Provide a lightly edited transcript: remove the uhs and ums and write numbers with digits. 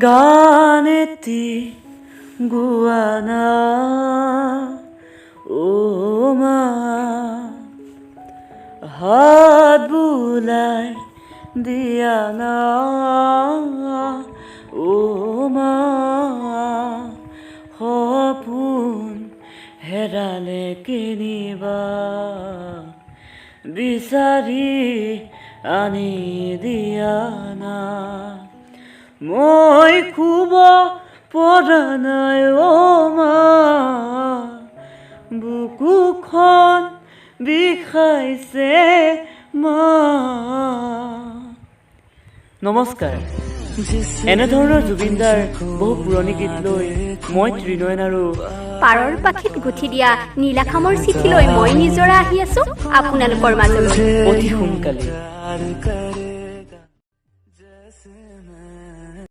গান এটি গোৱা না অ' মা হাত বুলাই দিয়া না অ' মা সপোন হেৰালে কেনিবা বিচাৰি আনি দিয়া না মই শুব পৰা নাই অ' মা বুকুখন বিষাইছে মা। নমস্কাৰ। এনেধৰণৰ জুবিনদাৰ বহু পুৰণি গীত লৈ মই ত্ৰিনয়ন আৰু পাৰৰ পাখিত গুঠি দিয়া নীলাখামৰ চিঠি লৈ মই নিজৰা আহি আছো আপোনালোকৰ মাজলৈ অতি সোনকালে।